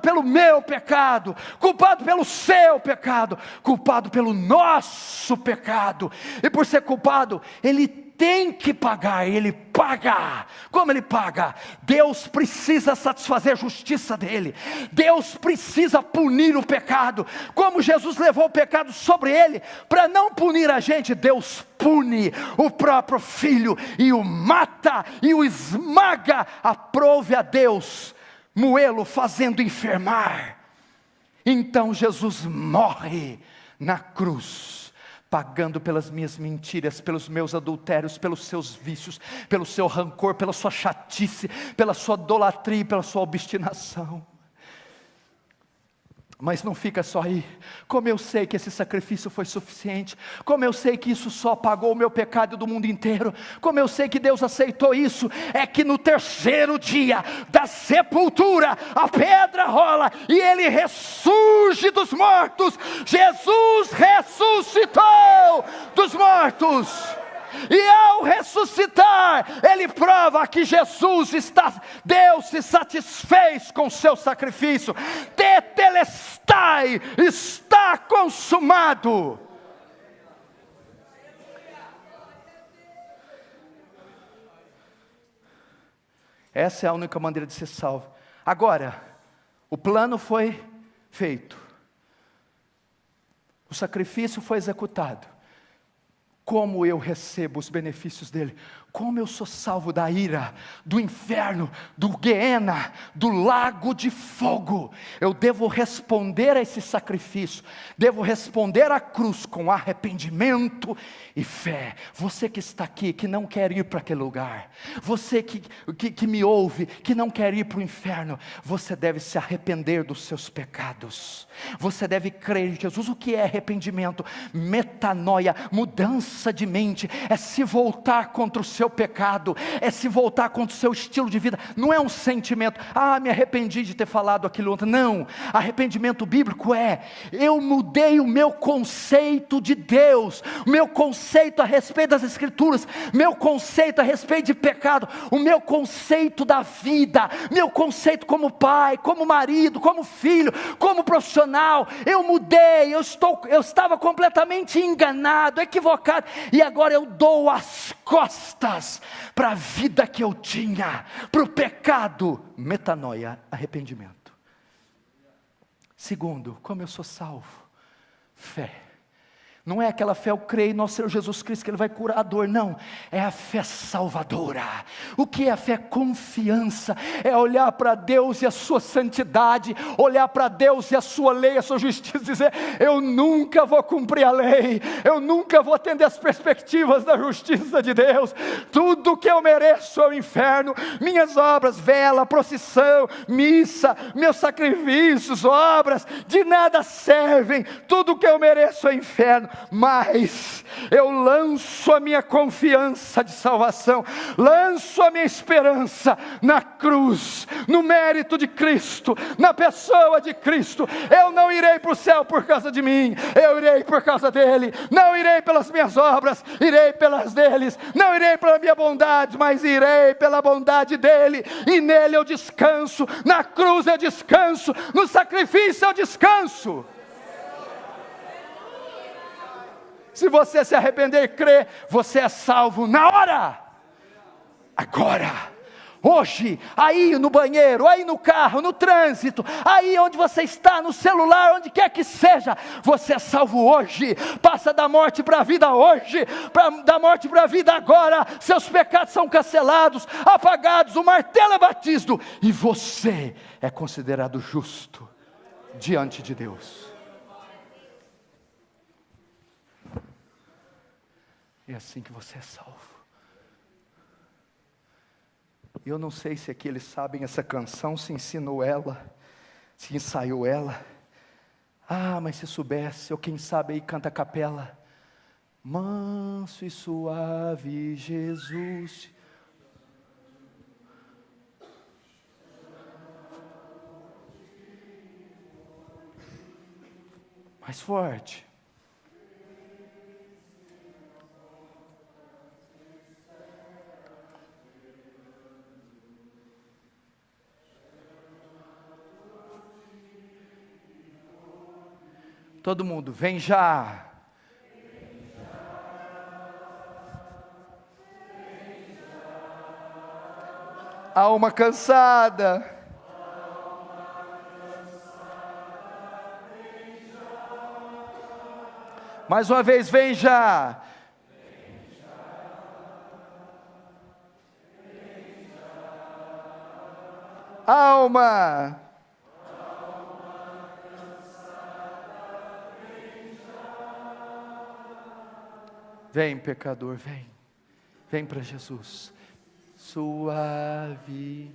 pelo meu pecado, culpado pelo seu pecado, culpado pelo nosso pecado, e por ser culpado, ele tem que pagar, ele paga. Como ele paga? Deus precisa satisfazer a justiça dele, Deus precisa punir o pecado. Como Jesus levou o pecado sobre ele, para não punir a gente, Deus pune o próprio filho, e o mata, e o esmaga. Aprove a Deus moê-lo, fazendo enfermar. Então Jesus morre na cruz, pagando pelas minhas mentiras, pelos meus adultérios, pelos seus vícios, pelo seu rancor, pela sua chatice, pela sua idolatria, pela sua obstinação. Mas não fica só aí. Como eu sei que esse sacrifício foi suficiente, como eu sei que isso só pagou o meu pecado do mundo inteiro, como eu sei que Deus aceitou isso, é que no terceiro dia da sepultura, a pedra rola, e ele ressurge dos mortos. Jesus ressuscitou dos mortos. E ao ressuscitar, ele prova que Deus se satisfez com o seu sacrifício. Tetelestai, está consumado. Essa é a única maneira de ser salvo. Agora, o plano foi feito, o sacrifício foi executado. Como eu recebo os benefícios dele? Como eu sou salvo da ira, do inferno, do Guiena, do lago de fogo. Eu devo responder a esse sacrifício, devo responder à cruz com arrependimento e fé. Você que está aqui, que não quer ir para aquele lugar, você que me ouve, que não quer ir para o inferno, você deve se arrepender dos seus pecados. Você deve crer em Jesus. O que é arrependimento? Metanoia, mudança de mente, é se voltar contra o seu pecado, é se voltar contra o seu estilo de vida. Não é um sentimento, me arrependi de ter falado aquilo ontem. Não, arrependimento bíblico é: eu mudei o meu conceito de Deus, o meu conceito a respeito das Escrituras, meu conceito a respeito de pecado, o meu conceito da vida, meu conceito como pai, como marido, como filho, como profissional. Eu mudei, eu estava completamente enganado, equivocado, e agora eu dou as costas para a vida que eu tinha, para o pecado. Metanoia, arrependimento. Segundo, como eu sou salvo? Fé. Não é aquela fé, eu creio no Senhor Jesus Cristo que Ele vai curar a dor, não, é a fé salvadora. O que é a fé? Confiança, é olhar para Deus e a sua santidade, olhar para Deus e a sua lei, a sua justiça, dizer: eu nunca vou cumprir a lei, eu nunca vou atender as perspectivas da justiça de Deus, tudo que eu mereço é o inferno, minhas obras, vela, procissão, missa, meus sacrifícios, obras, de nada servem, tudo que eu mereço é o inferno. Mas eu lanço a minha confiança de salvação, lanço a minha esperança na cruz, no mérito de Cristo, na pessoa de Cristo. Eu não irei para o céu por causa de mim, eu irei por causa dele. Não irei pelas minhas obras, irei pelas deles. Não irei pela minha bondade, mas irei pela bondade dele, e nele eu descanso, na cruz eu descanso, no sacrifício eu descanso. Se você se arrepender e crer, você é salvo na hora, agora, hoje, aí no banheiro, aí no carro, no trânsito, aí onde você está, no celular, onde quer que seja, você é salvo hoje. Passa da morte para a vida hoje, da morte para a vida agora. Seus pecados são cancelados, apagados, o martelo é batido, e você é considerado justo diante de Deus. É assim que você é salvo. Eu não sei se aqui eles sabem essa canção, se ensinou ela, se ensaiou ela. Mas se soubesse, ou quem sabe aí canta a capela. Manso e suave Jesus. Mais forte. Todo mundo, vem já. Alma cansada. Mais uma vez, vem já. Alma. Vem, pecador, vem para Jesus, suave.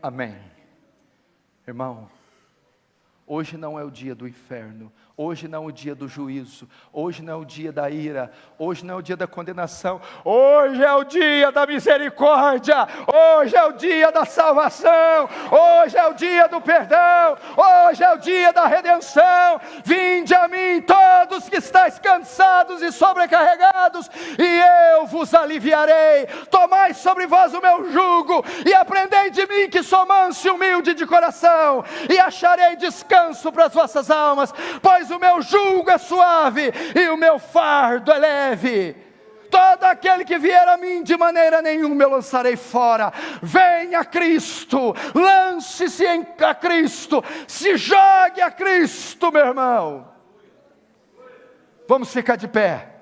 Amém. Irmão, hoje não é o dia do inferno, hoje não é o dia do juízo, hoje não é o dia da ira, hoje não é o dia da condenação, hoje é o dia da misericórdia, hoje é o dia da salvação, hoje é o dia do perdão, hoje é o dia da redenção. Vinde a mim todos que estáis cansados e sobrecarregados, e eu vos aliviarei. Tomai sobre vós o meu jugo, e aprendei de mim, que sou manso e humilde de coração, e acharei descanso para as vossas almas, pois o meu jugo é suave e o meu fardo é leve. Todo aquele que vier a mim, de maneira nenhuma eu lançarei fora. Venha a Cristo, lance-se a Cristo, se jogue a Cristo, meu irmão. Vamos ficar de pé.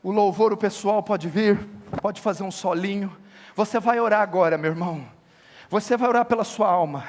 O louvor, o pessoal pode vir, pode fazer um solinho. Você vai orar agora, meu irmão. Você vai orar pela sua alma.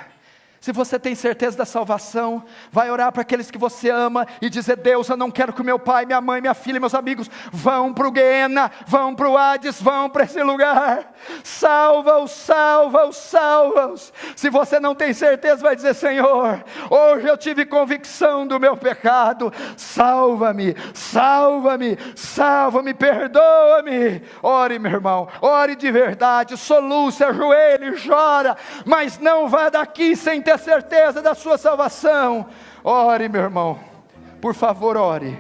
Se você tem certeza da salvação, vai orar para aqueles que você ama e dizer: Deus, eu não quero que o meu pai, minha mãe, minha filha, meus amigos vão para o Guiena, vão para o Hades, vão para esse lugar. Salva-os, salva-os, salva-os. Se você não tem certeza, vai dizer: Senhor, hoje eu tive convicção do meu pecado. Salva-me, salva-me, salva-me, perdoa-me. Ore, meu irmão, ore de verdade, soluce, ajoelhe, chora, mas não vá daqui sem ter certeza da sua salvação. Ore, meu irmão, por favor, ore.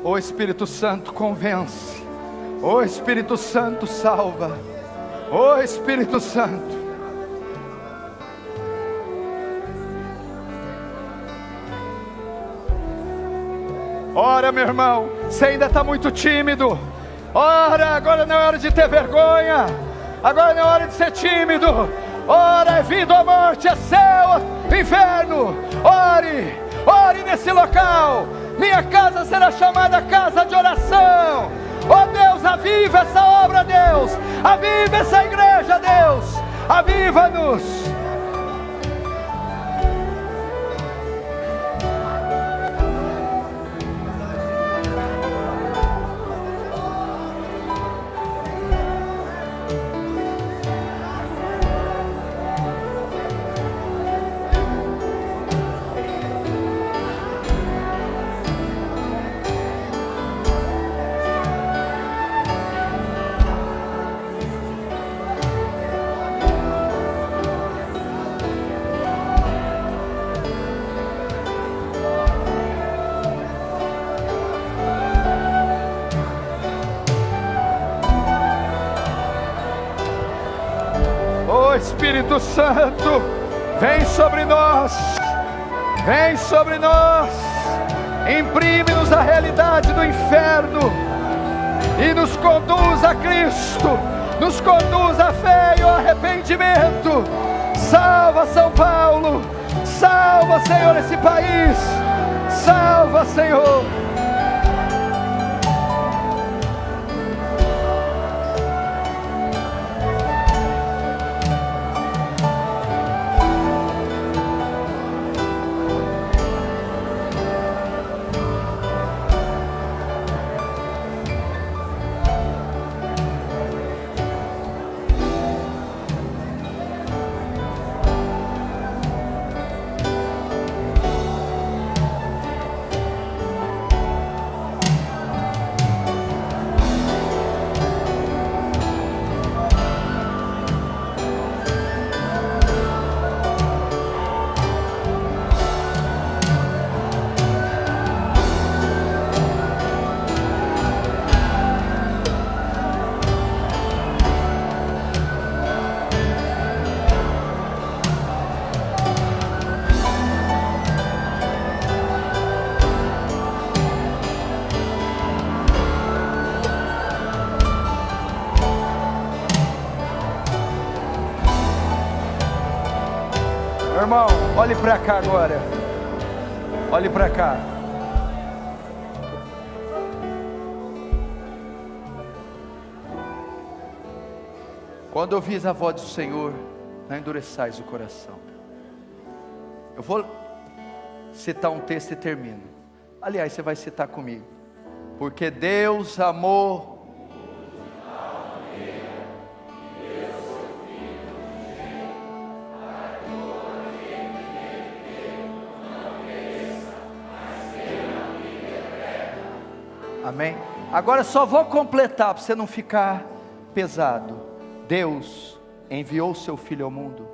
O Espírito Santo convence, o Espírito Santo salva, o Espírito Santo. Ora, meu irmão, você ainda está muito tímido. Ora, agora não é hora de ter vergonha, agora não é hora de ser tímido. Ora, é vida ou morte, é céu, inferno. Ore, ore nesse local. Minha casa será chamada casa de oração. Oh Deus, aviva essa obra, Deus. Aviva essa igreja, Deus. Aviva-nos. Espírito Santo, vem sobre nós, vem sobre nós, imprime-nos a realidade do inferno e nos conduz a Cristo, nos conduz à fé e ao arrependimento. Salva São Paulo, salva, Senhor, esse país, salva, Senhor. Irmão, olhe para cá agora. Olhe para cá. Quando ouvis a voz do Senhor, não endureçais o coração. Eu vou citar um texto e termino. Aliás, você vai citar comigo. Porque Deus amou Amém? Agora só vou completar para você não ficar pesado. Deus enviou o seu Filho ao mundo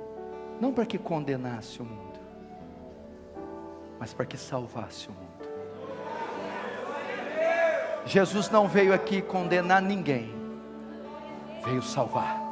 não para que condenasse o mundo, mas para que salvasse o mundo. Jesus não veio aqui condenar ninguém, veio salvar.